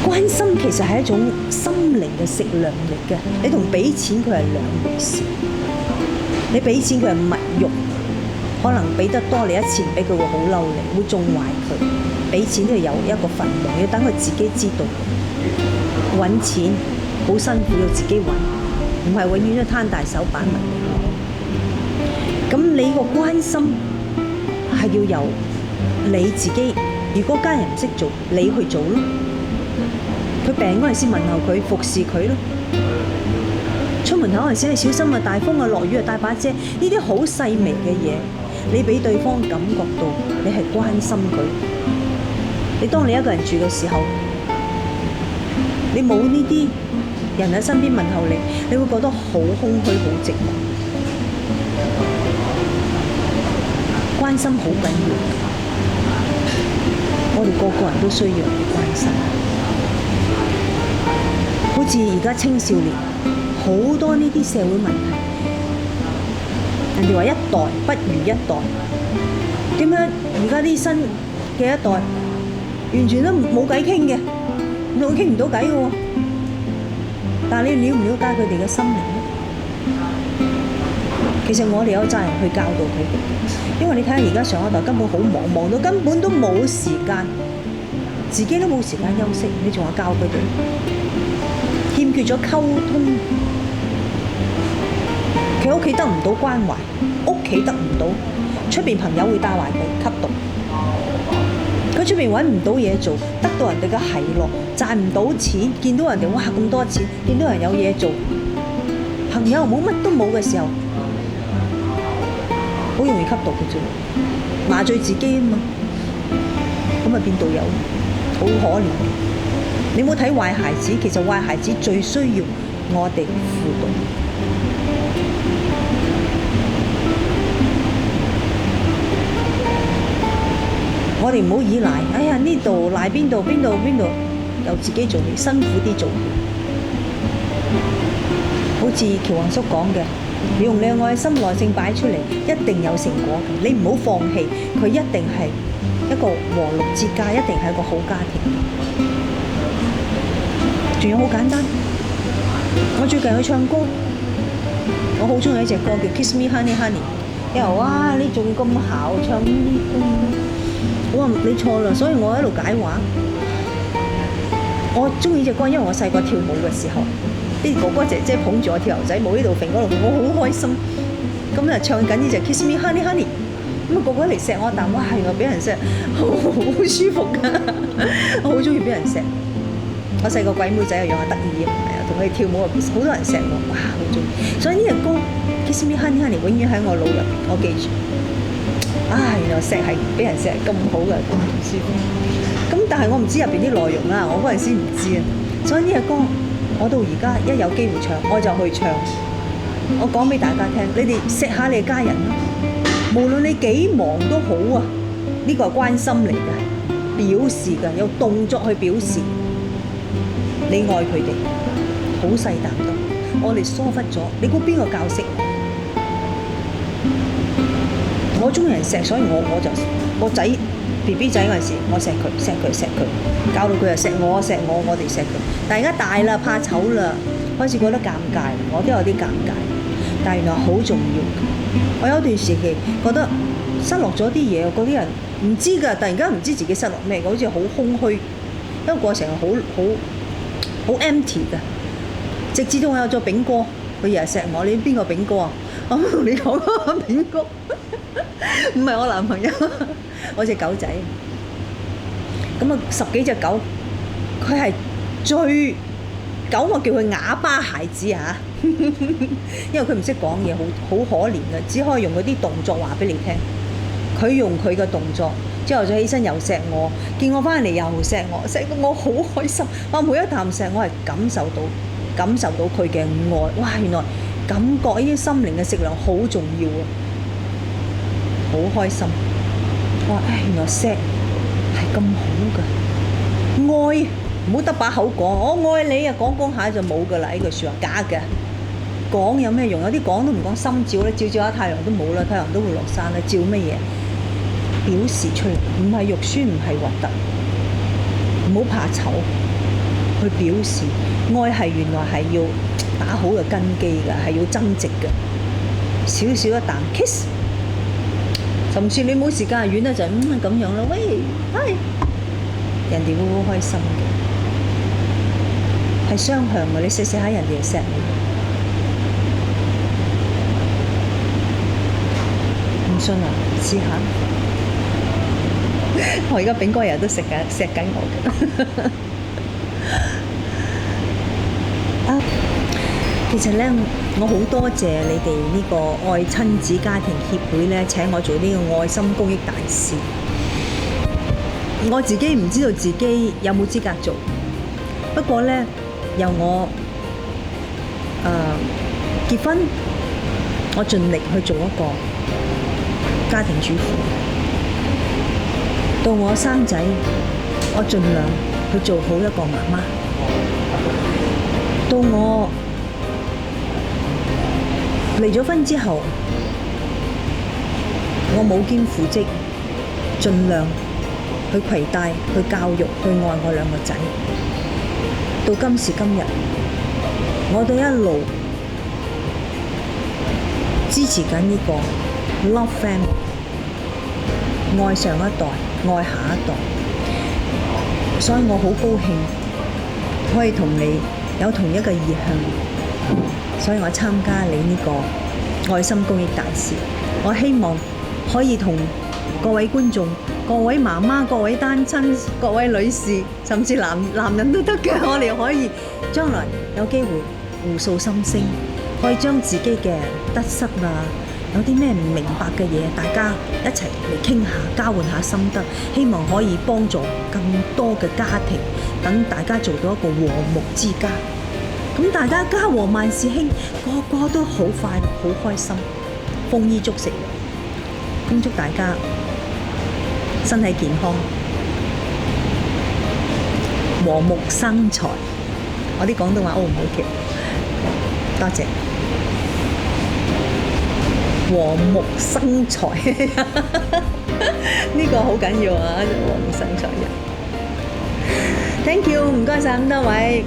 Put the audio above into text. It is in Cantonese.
關心其實係一種心靈嘅食糧嚟嘅，你同俾錢佢係兩回事。你俾錢佢係物欲，可能俾得多你一次唔俾佢會好嬲你，會縱壞佢。俾錢都係有一個份量，要等佢自己知道。揾錢好辛苦，要自己揾，唔係永遠都攤大手板問你攞。咁你個關心係要由你自己，如果家人唔識做，你去做咯。佢病嗰陣時問候佢，服侍佢咯。出門口嗰陣時係小心啊，大風啊，落雨啊，帶把遮，呢啲好細微嘅嘢，你俾對方感覺到你係關心佢。你當你一個人住嘅時候，你冇呢啲人喺身邊問候你，你會覺得好空虛、好寂寞。關心好緊要，我哋個個人都需要人哋關心。好似而家青少年好多呢啲社會問題，人哋話一代不如一代，點解而家啲新嘅一代完全都冇偈傾嘅，都傾唔到偈嘅喎？但係你了唔了解佢哋嘅心靈咧？其實我哋有責任去教導佢哋，因為你睇下而家上一代根本好忙，忙到根本都冇時間，自己都冇時間休息，你仲話教佢哋？欠缺咗溝通，佢屋企得唔到關懷，屋企得唔到，出邊朋友會帶壞佢吸毒，佢出邊揾唔到嘢做，得到人哋嘅奚落，賺唔到錢，見到人哋哇咁多錢，見到人有嘢做，朋友冇乜都冇嘅時候，好容易吸毒嘅啫，麻醉自己啊嘛，咁咪變到有，好可憐。你冇睇壞孩子，其實壞孩子最需要我哋輔導。我哋唔好依賴，哎呀呢度賴邊度，由自己做起，辛苦啲做。好似喬宏叔講嘅，你用你嘅愛心耐性擺出嚟，一定有成果嘅。你唔好放棄，佢一定係一個和睦之家，一定係一個好家庭。仲有好簡單，我最近去唱歌，我好中意一隻歌叫《Kiss Me Honey Honey》。因為哇，你仲咁姣唱呢啲歌，我話你錯啦，所以我喺度解話。我中意隻歌，因為我細個跳舞嘅時候，啲哥哥姐姐捧住我跳牛仔舞，呢度揈嗰度揈，我好開心。咁就唱緊呢隻《Kiss Me Honey Honey》，咁啊個個嚟錫我，但哇原來俾人錫，好舒服㗎，我好中意俾人錫。我細個鬼妹仔又樣得意啊，同佢哋跳舞啊，好多人錫我，哇好中意。所以呢隻歌《Kiss Me Honey Honey》永遠喺我腦入邊，我記住。原來錫係俾人錫咁好嘅，咁舒服。咁但係我唔知入邊啲內容啦，我嗰陣時唔知啊。所以呢隻歌我到而家一有機會唱，我就去唱。我講俾大家聽，你哋錫下你嘅家人啦，無論你幾忙都好啊，呢個係關心嚟嘅，表示嘅，有動作去表示。你愛佢哋，好細膽多，我哋疏忽咗。你估邊個教識我？我中意人錫，所以我仔 BB 仔嗰陣時，我錫佢，教到佢又錫我，我哋錫佢。但係而家大啦，怕醜啦，開始覺得尷尬，我都有啲尷尬。但係原來好重要。我有段時期覺得失落咗啲嘢，嗰啲人唔知㗎，突然間唔知自己失落咩，好似好空虛，因為過程係好 empty 㗎，直至到我有咗炳哥，佢日日錫我。你邊個炳哥啊？我同你講啊，炳哥唔係我男朋友，我隻狗仔。咁啊10幾隻狗，佢係最狗，我叫佢啞巴孩子啊，因為佢唔識講嘢，好可憐嘅，只可以用嗰啲動作話俾你聽。佢用佢嘅動作。朝頭早起身又錫我，見我翻嚟又錫我，錫到我好開心。我每一啖錫我係感受到佢嘅愛。哇！原來感覺呢啲心靈嘅食糧好重要啊，好開心。我話原來錫係咁好㗎，愛唔好得把口講，我愛你啊，講下就冇㗎啦，呢句説話假嘅。講有咩用？有啲講都唔講，心照咧，照下太陽都冇啦，太陽都會落山啦，照乜嘢？表示出嚟，唔係肉酸，唔係核突，唔好怕醜，去表示愛係原來係要打好嘅根基㗎，係要增值嘅。少少一啖 kiss， 甚至你冇時間遠咧就咁樣啦，喂，嗨，人哋會好開心嘅，係雙向嘅。你錫下人哋就錫你，唔信啊？試下。我而家炳哥日日都錫緊我嘅。其實咧，我好多謝你哋呢個愛親子家庭協會咧，請我做呢個愛心公益大使。我自己唔知道自己有冇資格做，不過咧，由我結婚，我盡力去做一個家庭主婦；到我生仔，我盡量去做好一個媽媽；到我離咗婚之後，我母兼父職，盡量去攜帶、去教育、去愛我兩個仔。到今時今日，我都一路支持緊呢個 Love Family， 愛上一代，愛下一代。所以我好高興可以同你有同一個意向。所以我參加你呢個愛心公益大使，我希望可以同各位觀眾、各位媽媽、各位單親、各位女士，甚至男人都得嘅，我哋可以將來有機會互訴心聲，可以將自己嘅得失啊，有啲咩唔明白嘅嘢，大家一齊嚟傾下，交換下心得，希望可以幫助更多嘅家庭，等大家做到一個和睦之家。咁大家家和萬事興，個個都好快樂、好開心，豐衣足食。恭祝大家身體健康，和睦生財。我啲廣東話 O 唔 OK？多謝。和睦生財，呢個好緊要啊！和睦生財人。Thank you， 唔該晒咁多位。